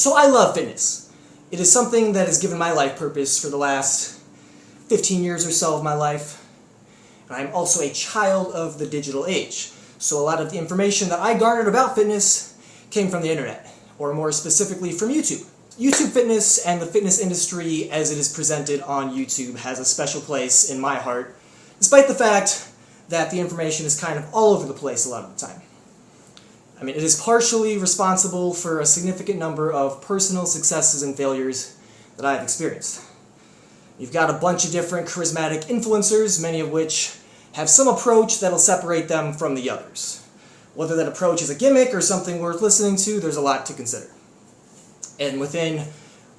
So I love fitness. It is something that has given my life purpose for the last 15 years or so of my life. And I'm also a child of the digital age. So a lot of the information that I garnered about fitness came from the internet, or more specifically from YouTube. YouTube fitness and the fitness industry as it is presented on YouTube has a special place in my heart, despite the fact that the information is kind of all over the place a lot of the time. I mean, it is partially responsible for a significant number of personal successes and failures that I've experienced. You've got a bunch of different charismatic influencers, many of which have some approach that'll separate them from the others. Whether that approach is a gimmick or something worth listening to, there's a lot to consider. And within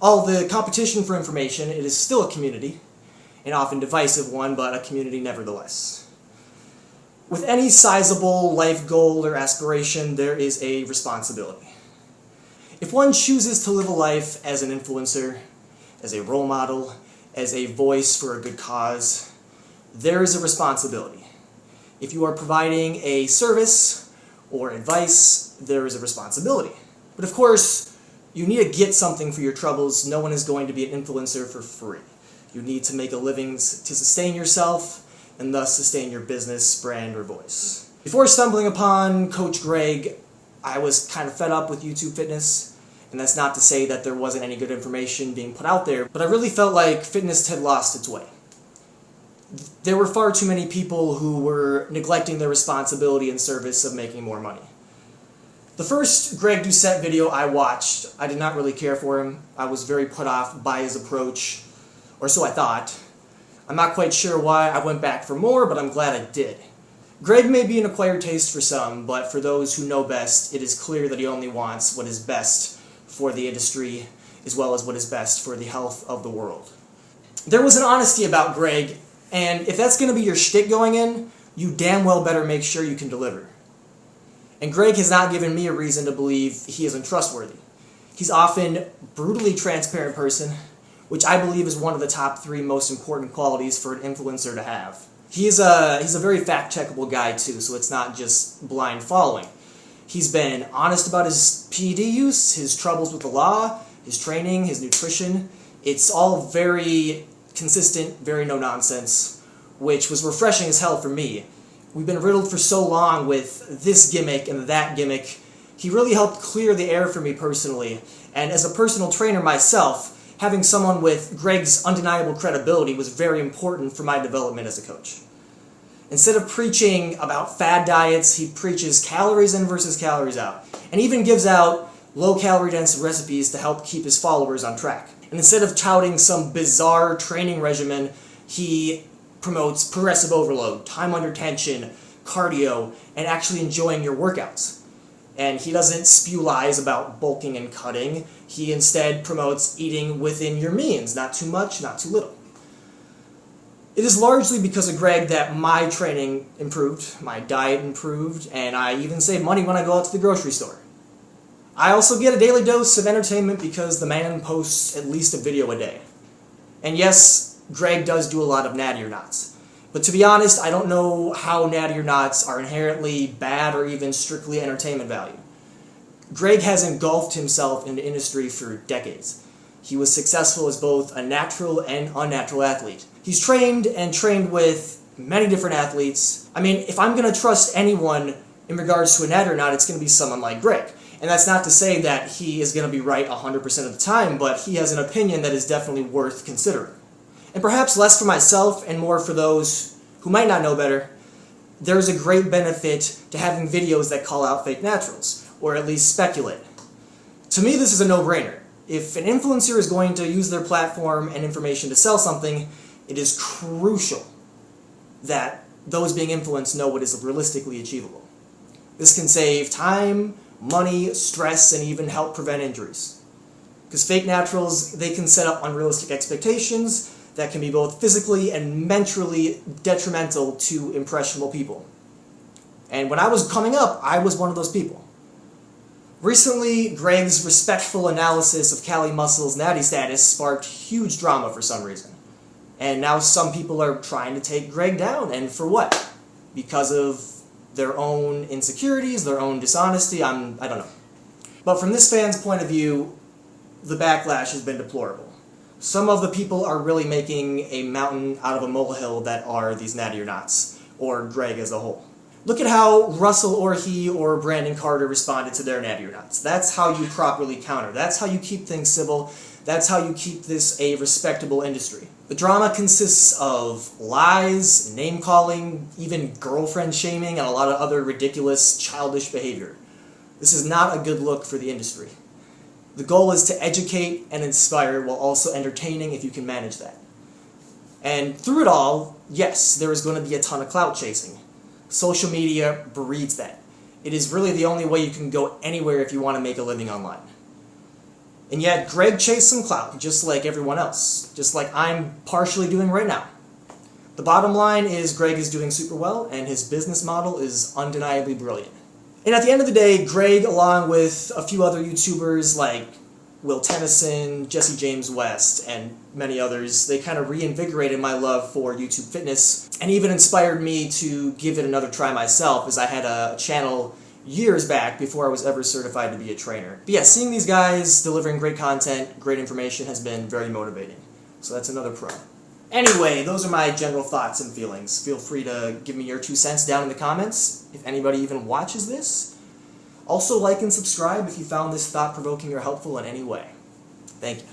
all the competition for information, it is still a community, an often divisive one, but a community nevertheless. With any sizable life goal or aspiration, there is a responsibility. If one chooses to live a life as an influencer, as a role model, as a voice for a good cause, there is a responsibility. If you are providing a service or advice, there is a responsibility. But of course, you need to get something for your troubles. No one is going to be an influencer for free. You need to make a living to sustain yourself, and thus sustain your business, brand, or voice. Before stumbling upon Coach Greg, I was kind of fed up with YouTube fitness, and that's not to say that there wasn't any good information being put out there, but I really felt like fitness had lost its way. There were far too many people who were neglecting their responsibility in service of making more money. The first Greg Doucette video I watched, I did not really care for him. I was very put off by his approach, or so I thought. I'm not quite sure why I went back for more, but I'm glad I did. Greg may be an acquired taste for some, but for those who know best, it is clear that he only wants what is best for the industry, as well as what is best for the health of the world. There was an honesty about Greg, and if that's going to be your shtick going in, you damn well better make sure you can deliver. And Greg has not given me a reason to believe he isn't trustworthy. He's often a brutally transparent person, which I believe is one of the top 3 most important qualities for an influencer to have. He's a very fact-checkable guy too, so it's not just blind following. He's been honest about his PED use, his troubles with the law, his training, his nutrition. It's all very consistent, very no-nonsense, which was refreshing as hell for me. We've been riddled for so long with this gimmick and that gimmick. He really helped clear the air for me personally, and as a personal trainer myself, having someone with Greg's undeniable credibility was very important for my development as a coach. Instead of preaching about fad diets, he preaches calories in versus calories out, and even gives out low-calorie dense recipes to help keep his followers on track. And instead of touting some bizarre training regimen, he promotes progressive overload, time under tension, cardio, and actually enjoying your workouts. And he doesn't spew lies about bulking and cutting. He instead promotes eating within your means, not too much, not too little. It is largely because of Greg that my training improved, my diet improved, and I even save money when I go out to the grocery store. I also get a daily dose of entertainment because the man posts at least a video a day. And yes, Greg does do a lot of natty or nots. But to be honest, I don't know how natty or nots are inherently bad or even strictly entertainment value. Greg has engulfed himself in the industry for decades. He was successful as both a natural and unnatural athlete. He's trained with many different athletes. I mean, if I'm going to trust anyone in regards to a natty or not, it's going to be someone like Greg. And that's not to say that he is going to be right 100% of the time, but he has an opinion that is definitely worth considering. And perhaps less for myself and more for those who might not know better, there is a great benefit to having videos that call out fake naturals, or at least speculate. To me, this is a no-brainer. If an influencer is going to use their platform and information to sell something, it is crucial that those being influenced know what is realistically achievable. This can save time, money, stress, and even help prevent injuries. Because fake naturals, they can set up unrealistic expectations that can be both physically and mentally detrimental to impressionable people. And when I was coming up, I was one of those people. Recently, Greg's respectful analysis of Cali Muscle's natty status sparked huge drama for some reason. And now some people are trying to take Greg down, and for what? Because of their own insecurities, their own dishonesty, I don't know. But from this fan's point of view, the backlash has been deplorable. Some of the people are really making a mountain out of a molehill that are these Natty or Nots, or Greg as a whole. Look at how Russell or he or Brandon Carter responded to their Natty or Nots. That's how you properly counter. That's how you keep things civil. That's how you keep this a respectable industry. The drama consists of lies, name-calling, even girlfriend shaming, and a lot of other ridiculous, childish behavior. This is not a good look for the industry. The goal is to educate and inspire while also entertaining if you can manage that. And through it all, yes, there is going to be a ton of clout chasing. Social media breeds that. It is really the only way you can go anywhere if you want to make a living online. And yet, Greg chased some clout, just like everyone else, just like I'm partially doing right now. The bottom line is Greg is doing super well, and his business model is undeniably brilliant. And at the end of the day, Greg, along with a few other YouTubers like Will Tennyson, Jesse James West, and many others, they kind of reinvigorated my love for YouTube fitness, and even inspired me to give it another try myself, as I had a channel years back before I was ever certified to be a trainer. But yeah, seeing these guys delivering great content, great information has been very motivating. So that's another pro. Anyway, those are my general thoughts and feelings. Feel free to give me your 2 cents down in the comments, if anybody even watches this. Also, like and subscribe if you found this thought-provoking or helpful in any way. Thank you.